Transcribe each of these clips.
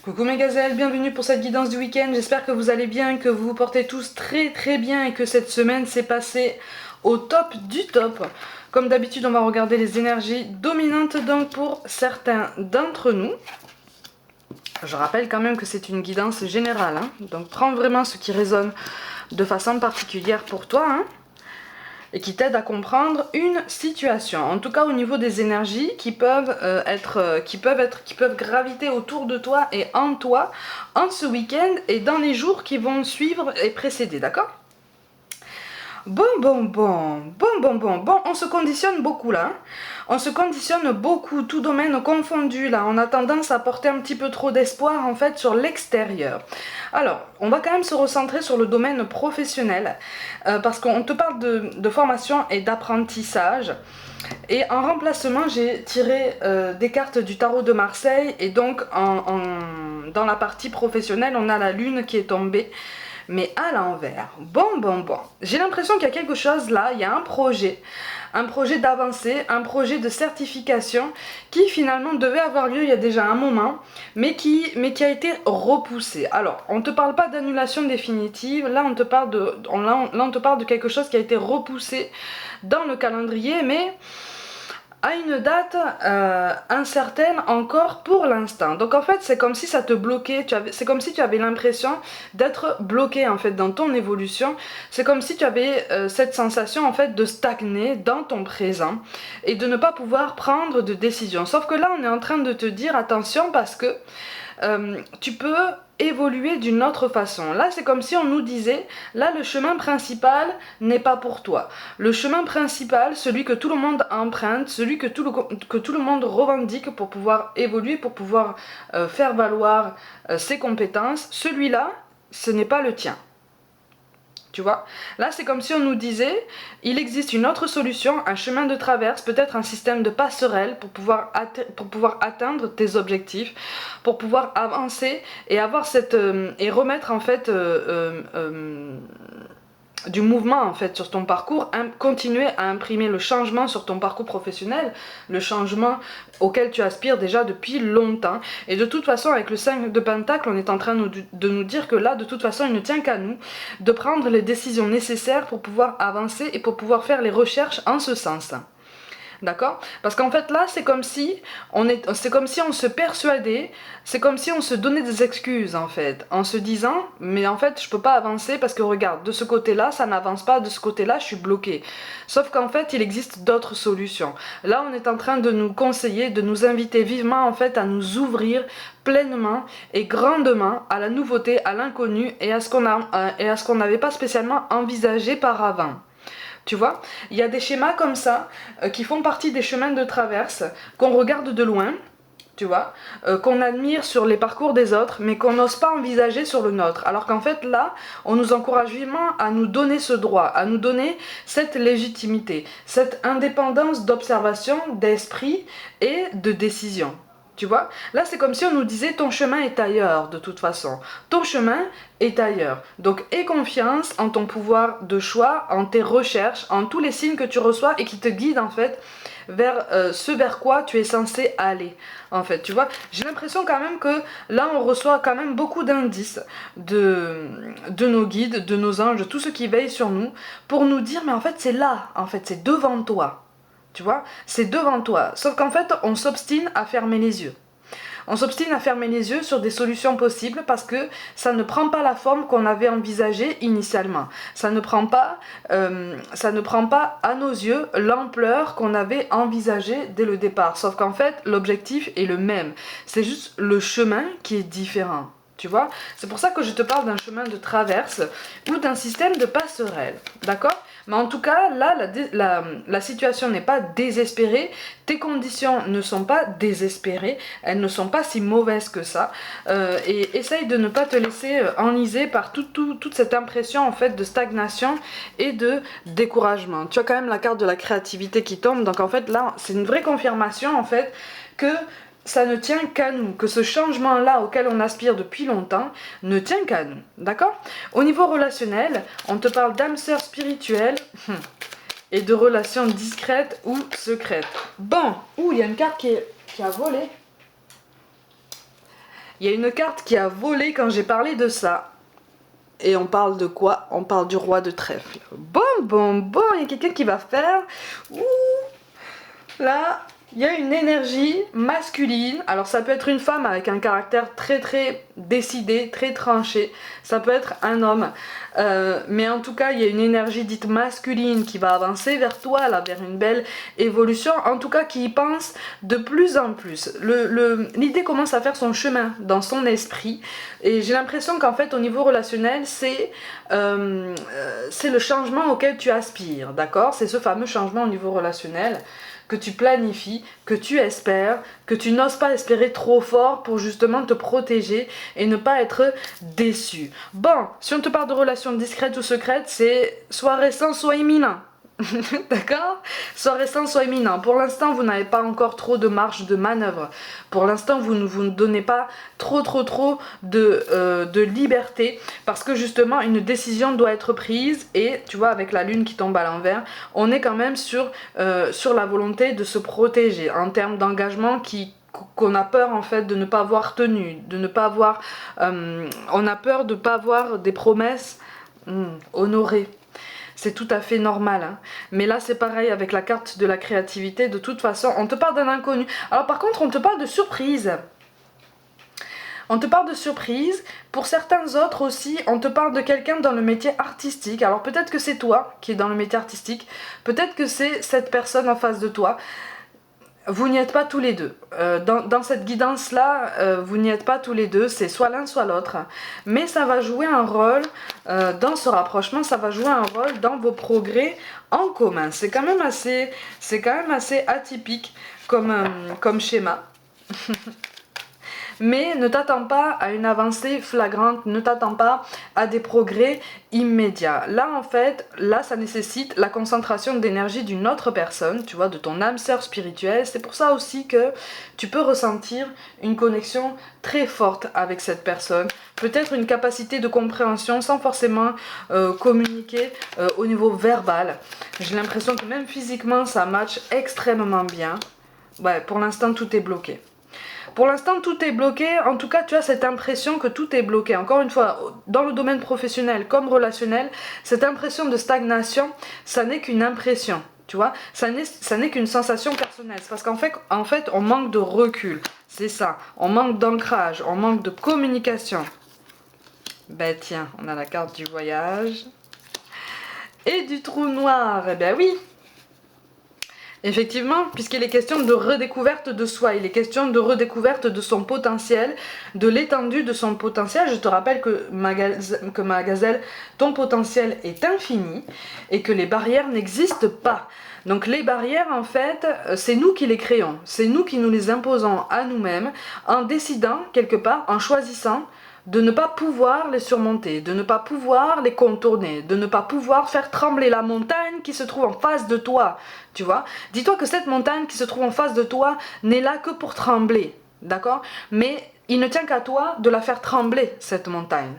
Coucou mes gazelles, bienvenue pour cette guidance du week-end. J'espère que vous allez bien, que vous vous portez tous très bien et que cette semaine s'est passée au top du top. Comme d'habitude, on va regarder les énergies dominantes donc pour certains d'entre nous. Je rappelle quand même que c'est une guidance générale, hein. Donc prends vraiment ce qui résonne de façon particulière pour toi, hein, et qui t'aide à comprendre une situation. En tout cas au niveau des énergies qui peuvent graviter autour de toi et en toi en ce week-end et dans les jours qui vont suivre et précéder, d'accord? Bon, on se conditionne beaucoup là. On se conditionne beaucoup, tout domaine confondu là. On a tendance à porter un petit peu trop d'espoir en fait sur l'extérieur. Alors, on va quand même se recentrer sur le domaine professionnel parce qu'on te parle de formation et d'apprentissage. Et en remplacement, j'ai tiré des cartes du tarot de Marseille et donc dans la partie professionnelle, on a la lune qui est tombée. Mais à l'envers. Bon. J'ai l'impression qu'il y a quelque chose là, il y a un projet d'avancée, un projet de certification qui finalement devait avoir lieu il y a déjà un moment, mais qui a été repoussé. Alors, on ne te parle pas d'annulation définitive, là on te parle de quelque chose qui a été repoussé dans le calendrier, mais à une date incertaine encore pour l'instant. Donc en fait c'est comme si ça te bloquait, c'est comme si tu avais l'impression d'être bloqué en fait dans ton évolution, c'est comme si tu avais cette sensation en fait de stagner dans ton présent et de ne pas pouvoir prendre de décision. Sauf que là on est en train de te dire attention parce que tu peux évoluer d'une autre façon. Là, c'est comme si on nous disait, là, le chemin principal n'est pas pour toi. Le chemin principal, celui que tout le monde emprunte, celui que tout le monde revendique pour pouvoir évoluer, pour pouvoir faire valoir ses compétences, celui-là, ce n'est pas le tien. Tu vois, là c'est comme si on nous disait, il existe une autre solution, un chemin de traverse, peut-être un système de passerelle pour pouvoir atteindre tes objectifs, pour pouvoir avancer et avoir et remettre en fait du mouvement en fait sur ton parcours, continuer à imprimer le changement sur ton parcours professionnel, le changement auquel tu aspires déjà depuis longtemps. Et de toute façon avec le 5 de Pentacle, on est en train de nous dire que là de toute façon il ne tient qu'à nous de prendre les décisions nécessaires pour pouvoir avancer et pour pouvoir faire les recherches en ce sens. D'accord? Parce qu'en fait là c'est comme si on se persuadait, c'est comme si on se donnait des excuses en fait, en se disant mais en fait je peux pas avancer parce que regarde, de ce côté là ça n'avance pas, de ce côté là je suis bloquée. Sauf qu'en fait il existe d'autres solutions. Là on est en train de nous conseiller, de nous inviter vivement en fait à nous ouvrir pleinement et grandement à la nouveauté, à l'inconnu et à ce qu'on n'avait pas spécialement envisagé par avant. Tu vois, il y a des schémas comme ça qui font partie des chemins de traverse qu'on regarde de loin, tu vois, qu'on admire sur les parcours des autres, mais qu'on n'ose pas envisager sur le nôtre. Alors qu'en fait, là, on nous encourage vivement à nous donner ce droit, à nous donner cette légitimité, cette indépendance d'observation, d'esprit et de décision. Tu vois, là c'est comme si on nous disait ton chemin est ailleurs de toute façon. Ton chemin est ailleurs. Donc aie confiance en ton pouvoir de choix, en tes recherches, en tous les signes que tu reçois et qui te guident en fait vers ce vers quoi tu es censé aller. En fait, tu vois, j'ai l'impression quand même que là on reçoit quand même beaucoup d'indices de nos guides, de nos anges, de tous ceux qui veillent sur nous pour nous dire mais en fait c'est là, en fait c'est devant toi. Tu vois, c'est devant toi. Sauf qu'en fait, on s'obstine à fermer les yeux. On s'obstine à fermer les yeux sur des solutions possibles parce que ça ne prend pas la forme qu'on avait envisagée initialement. Ça ne prend pas à nos yeux l'ampleur qu'on avait envisagée dès le départ. Sauf qu'en fait, l'objectif est le même. C'est juste le chemin qui est différent. Tu vois, c'est pour ça que je te parle d'un chemin de traverse ou d'un système de passerelle, d'accord? Mais en tout cas, là, la situation n'est pas désespérée, tes conditions ne sont pas désespérées, elles ne sont pas si mauvaises que ça, et essaye de ne pas te laisser enliser par toute cette impression en fait de stagnation et de découragement. Tu as quand même la carte de la créativité qui tombe, donc en fait là, c'est une vraie confirmation en fait que ça ne tient qu'à nous, que ce changement-là auquel on aspire depuis longtemps ne tient qu'à nous, d'accord? Au niveau relationnel, on te parle d'âme sœur spirituelle et de relations discrètes ou secrètes. Bon, il y a une carte qui a volé. Il y a une carte qui a volé quand j'ai parlé de ça. Et on parle de quoi? On parle du roi de trèfle. Bon, il y a quelqu'un qui va faire... Ouh, là, il y a une énergie masculine. Alors ça peut être une femme avec un caractère très décidé, très tranché. Ça peut être un homme. Mais en tout cas, il y a une énergie dite masculine qui va avancer vers toi, là, vers une belle évolution. En tout cas, qui y pense de plus en plus. L'idée commence à faire son chemin dans son esprit. Et j'ai l'impression qu'en fait, au niveau relationnel, c'est le changement auquel tu aspires. D'accord? C'est ce fameux changement au niveau relationnel que tu planifies, que tu espères, que tu n'oses pas espérer trop fort pour justement te protéger et ne pas être déçu. Bon, si on te parle de relations discrètes ou secrètes, c'est soit récent, soit imminent. D'accord? Soit récent, soit imminent. Pour l'instant, vous n'avez pas encore trop de marge de manœuvre. Pour l'instant, vous ne vous donnez pas trop de liberté parce que justement, une décision doit être prise et tu vois, avec la lune qui tombe à l'envers, on est quand même sur la volonté de se protéger en termes d'engagement qu'on a peur en fait de ne pas avoir tenu, de ne pas avoir... on a peur de ne pas avoir des promesses honorées. C'est tout à fait normal, hein. Mais là c'est pareil avec la carte de la créativité. De toute façon, on te parle d'un inconnu. Alors par contre, on te parle de surprise. On te parle de surprise. Pour certains autres aussi, on te parle de quelqu'un dans le métier artistique. Alors peut-être que c'est toi qui es dans le métier artistique. Peut-être que c'est cette personne en face de toi. Vous n'y êtes pas tous les deux. Dans cette guidance-là, vous n'y êtes pas tous les deux. C'est soit l'un, soit l'autre. Mais ça va jouer un rôle dans ce rapprochement. Ça va jouer un rôle dans vos progrès en commun. C'est quand même assez atypique comme schéma. Mais ne t'attends pas à une avancée flagrante, ne t'attends pas à des progrès immédiats. Là en fait, là ça nécessite la concentration d'énergie d'une autre personne, tu vois, de ton âme sœur spirituelle. C'est pour ça aussi que tu peux ressentir une connexion très forte avec cette personne. Peut-être une capacité de compréhension sans forcément communiquer au niveau verbal. J'ai l'impression que même physiquement ça match extrêmement bien. Ouais, pour l'instant tout est bloqué. Pour l'instant, tout est bloqué. En tout cas, tu as cette impression que tout est bloqué. Encore une fois, dans le domaine professionnel comme relationnel, cette impression de stagnation, ça n'est qu'une impression. Tu vois, ça n'est qu'une sensation personnelle. C'est parce qu'en fait, on manque de recul. C'est ça. On manque d'ancrage. On manque de communication. Ben tiens, on a la carte du voyage. Et du trou noir. Eh ben oui. Effectivement, puisqu'il est question de redécouverte de soi, il est question de redécouverte de son potentiel, de l'étendue de son potentiel. Je te rappelle que ma gazelle, ton potentiel est infini et que les barrières n'existent pas. Donc les barrières, en fait, c'est nous qui les créons, c'est nous qui nous les imposons à nous-mêmes en décidant, quelque part, en choisissant de ne pas pouvoir les surmonter, de ne pas pouvoir les contourner, de ne pas pouvoir faire trembler la montagne qui se trouve en face de toi, tu vois. Dis-toi que cette montagne qui se trouve en face de toi n'est là que pour trembler, d'accord? Mais il ne tient qu'à toi de la faire trembler, cette montagne.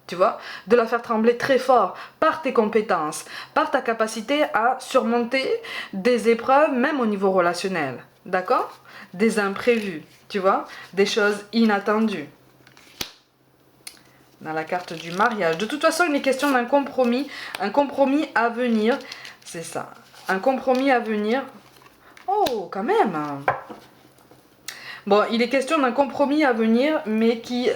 Tu vois, de la faire trembler très fort par tes compétences, par ta capacité à surmonter des épreuves, même au niveau relationnel, d'accord? Des imprévus, tu vois, des choses inattendues. Dans la carte du mariage. De toute façon, il est question d'un compromis, un compromis à venir. C'est ça, un compromis à venir. Oh, quand même. Bon, il est question d'un compromis à venir, mais qui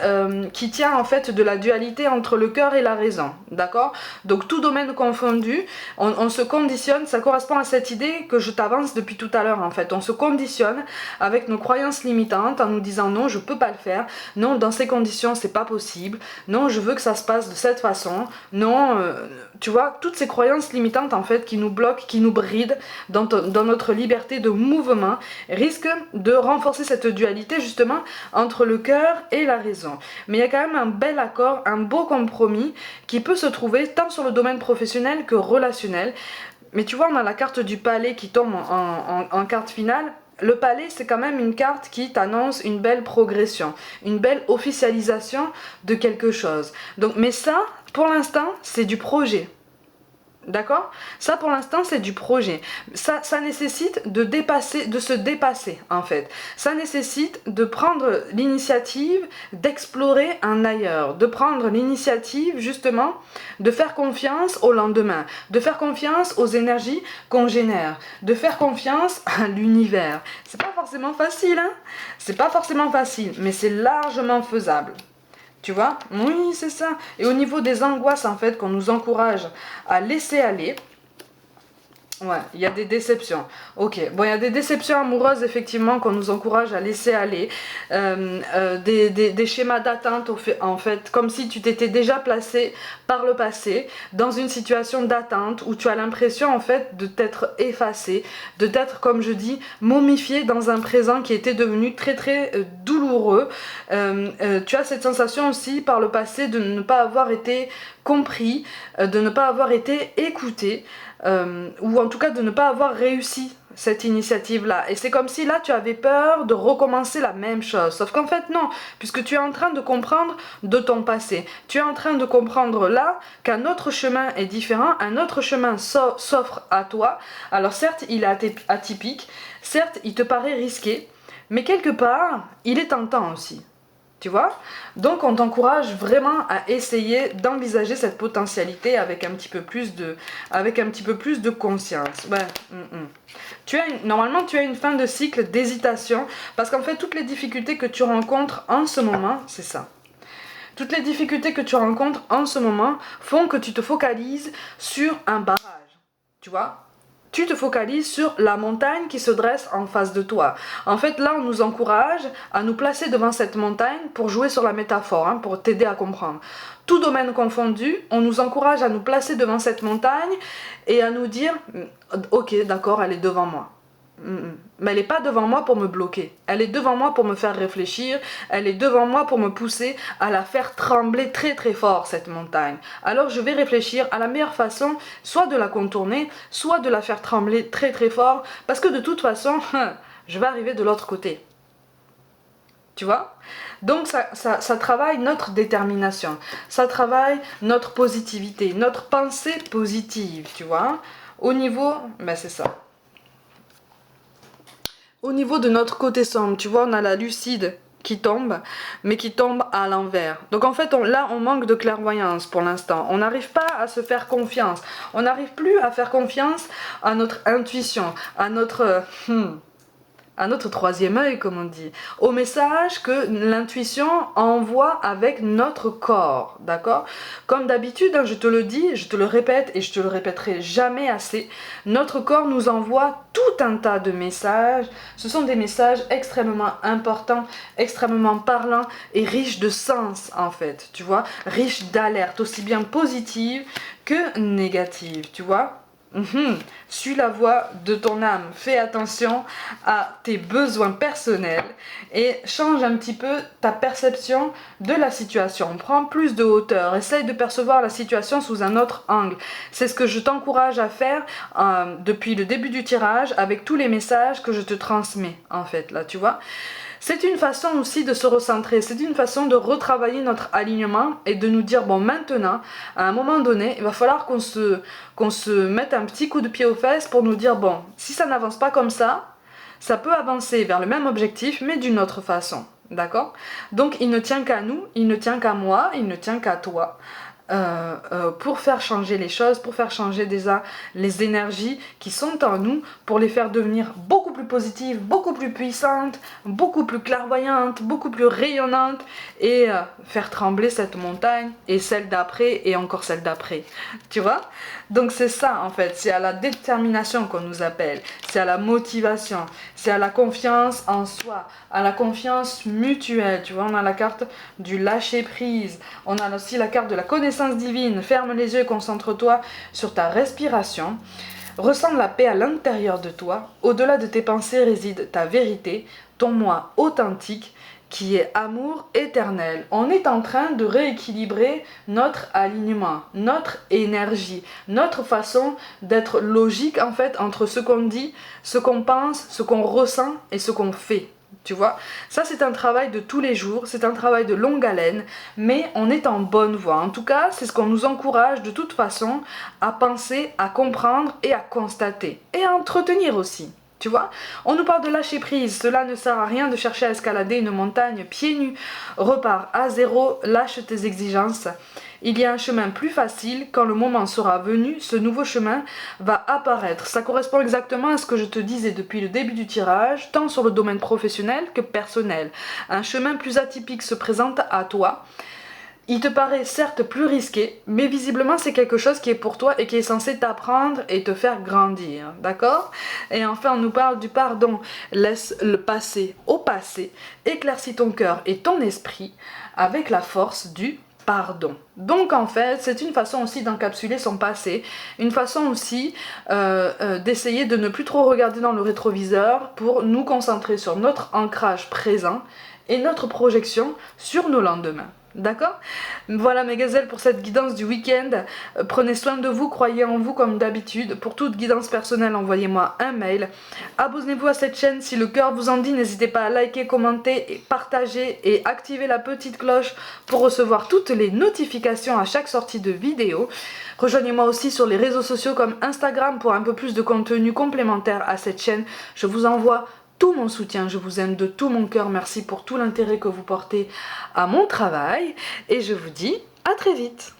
tient en fait de la dualité entre le cœur et la raison, d'accord? Donc tout domaine confondu, on se conditionne, ça correspond à cette idée que je t'avance depuis tout à l'heure en fait. On se conditionne avec nos croyances limitantes en nous disant non, je peux pas le faire, non, dans ces conditions c'est pas possible, non, je veux que ça se passe de cette façon, non, tu vois, toutes ces croyances limitantes en fait qui nous bloquent, qui nous brident dans notre liberté de mouvement, risquent de renforcer cette dualité justement entre le cœur et la raison. Mais il y a quand même un bel accord, un beau compromis qui peut se trouver tant sur le domaine professionnel que relationnel. Mais tu vois, on a la carte du palais qui tombe en carte finale. Le palais, c'est quand même une carte qui t'annonce une belle progression, une belle officialisation de quelque chose. Donc, mais ça, pour l'instant, c'est du projet. D'accord? Ça pour l'instant c'est du projet. Ça nécessite de se dépasser en fait. Ça nécessite de prendre l'initiative d'explorer un ailleurs, de prendre l'initiative justement de faire confiance au lendemain, de faire confiance aux énergies qu'on génère, de faire confiance à l'univers. C'est pas forcément facile, hein? C'est pas forcément facile, mais c'est largement faisable. Tu vois? Oui, c'est ça. Et au niveau des angoisses, en fait, qu'on nous encourage à laisser aller, ouais, il y a des déceptions. Ok, bon, il y a des déceptions amoureuses, effectivement, qu'on nous encourage à laisser aller. Des schémas d'attente, en fait, comme si tu t'étais déjà placé par le passé dans une situation d'attente où tu as l'impression, en fait, de t'être effacé, de t'être, comme je dis, momifié dans un présent qui était devenu très, très douloureux. Tu as cette sensation aussi, par le passé, de ne pas avoir été compris, de ne pas avoir été écouté. Ou en tout cas de ne pas avoir réussi cette initiative-là. Et c'est comme si là tu avais peur de recommencer la même chose. Sauf qu'en fait non, puisque tu es en train de comprendre de ton passé. Tu es en train de comprendre là qu'un autre chemin est différent, un autre chemin s'offre à toi. Alors certes il est atypique, certes il te paraît risqué, mais quelque part il est tentant aussi. Tu vois? Donc on t'encourage vraiment à essayer d'envisager cette potentialité avec un petit peu plus de conscience. Ouais. Normalement tu as une fin de cycle d'hésitation parce qu'en fait toutes les difficultés que tu rencontres en ce moment, c'est ça. Toutes les difficultés que tu rencontres en ce moment font que tu te focalises sur un barrage. Tu vois? Tu te focalises sur la montagne qui se dresse en face de toi. En fait, là, on nous encourage à nous placer devant cette montagne pour jouer sur la métaphore, hein, pour t'aider à comprendre. Tout domaine confondu, on nous encourage à nous placer devant cette montagne et à nous dire « Ok, d'accord, elle est devant moi. » Mais elle n'est pas devant moi pour me bloquer. Elle est devant moi pour me faire réfléchir. Elle est devant moi pour me pousser à la faire trembler très très fort, cette montagne. Alors je vais réfléchir à la meilleure façon, soit de la contourner, soit de la faire trembler très très fort, parce que de toute façon, je vais arriver de l'autre côté. Tu vois? Donc ça travaille notre détermination, ça travaille notre positivité, notre pensée positive, tu vois? Au niveau, ben c'est ça. Au niveau de notre côté sombre, tu vois, on a la lucide qui tombe, mais qui tombe à l'envers. Donc en fait, là, on manque de clairvoyance pour l'instant. On n'arrive pas à se faire confiance. On n'arrive plus à faire confiance à notre intuition, à notre troisième œil, comme on dit, au message que l'intuition envoie avec notre corps, d'accord? Comme d'habitude, hein, je te le dis, je te le répète et je te le répéterai jamais assez, notre corps nous envoie tout un tas de messages. Ce sont des messages extrêmement importants, extrêmement parlants et riches de sens, en fait, tu vois, riches d'alertes, aussi bien positives que négatives, tu vois? Suis la voix de ton âme, fais attention à tes besoins personnels et change un petit peu ta perception de la situation. Prends plus de hauteur, essaye de percevoir la situation sous un autre angle. C'est ce que je t'encourage à faire depuis le début du tirage avec tous les messages que je te transmets en fait là, tu vois. C'est une façon aussi de se recentrer, c'est une façon de retravailler notre alignement et de nous dire, bon maintenant, à un moment donné, il va falloir qu'on se mette un petit coup de pied aux fesses pour nous dire, bon, si ça n'avance pas comme ça peut avancer vers le même objectif, mais d'une autre façon, d'accord? Donc il ne tient qu'à nous, il ne tient qu'à moi, il ne tient qu'à toi. Pour faire changer les choses, pour faire changer déjà les énergies qui sont en nous, pour les faire devenir beaucoup plus positives, beaucoup plus puissantes, beaucoup plus clairvoyantes, beaucoup plus rayonnantes et faire trembler cette montagne et celle d'après et encore celle d'après. Tu vois? Donc c'est ça en fait, c'est à la détermination qu'on nous appelle, c'est à la motivation, c'est à la confiance en soi, à la confiance mutuelle. Tu vois, on a la carte du lâcher prise, on a aussi la carte de la connaissance divine. Ferme les yeux et concentre-toi sur ta respiration. Ressens la paix à l'intérieur de toi. Au-delà de tes pensées réside ta vérité, ton moi authentique qui est amour éternel. On est en train de rééquilibrer notre alignement, notre énergie, notre façon d'être logique en fait entre ce qu'on dit, ce qu'on pense, ce qu'on ressent et ce qu'on fait. Tu vois, ça c'est un travail de tous les jours, c'est un travail de longue haleine, mais on est en bonne voie. En tout cas, c'est ce qu'on nous encourage de toute façon à penser, à comprendre et à constater. Et à entretenir aussi. Tu vois, on nous parle de lâcher prise, cela ne sert à rien de chercher à escalader une montagne pieds nus. Repars à zéro, lâche tes exigences. Il y a un chemin plus facile, quand le moment sera venu, ce nouveau chemin va apparaître. Ça correspond exactement à ce que je te disais depuis le début du tirage, tant sur le domaine professionnel que personnel. Un chemin plus atypique se présente à toi. Il te paraît certes plus risqué, mais visiblement c'est quelque chose qui est pour toi et qui est censé t'apprendre et te faire grandir, d'accord? Et enfin on nous parle du pardon. Laisse le passé au passé, éclaircis ton cœur et ton esprit avec la force du pardon. Donc en fait, c'est une façon aussi d'encapsuler son passé, une façon aussi d'essayer de ne plus trop regarder dans le rétroviseur pour nous concentrer sur notre ancrage présent et notre projection sur nos lendemains. D'accord? Voilà mes gazelles pour cette guidance du week-end. Prenez soin de vous, croyez en vous comme d'habitude. Pour toute guidance personnelle, envoyez-moi un mail. Abonnez-vous à cette chaîne si le cœur vous en dit. N'hésitez pas à liker, commenter, et partager et activer la petite cloche pour recevoir toutes les notifications à chaque sortie de vidéo. Rejoignez-moi aussi sur les réseaux sociaux comme Instagram pour un peu plus de contenu complémentaire à cette chaîne. Je vous envoie tout mon soutien, je vous aime de tout mon cœur, merci pour tout l'intérêt que vous portez à mon travail et je vous dis à très vite.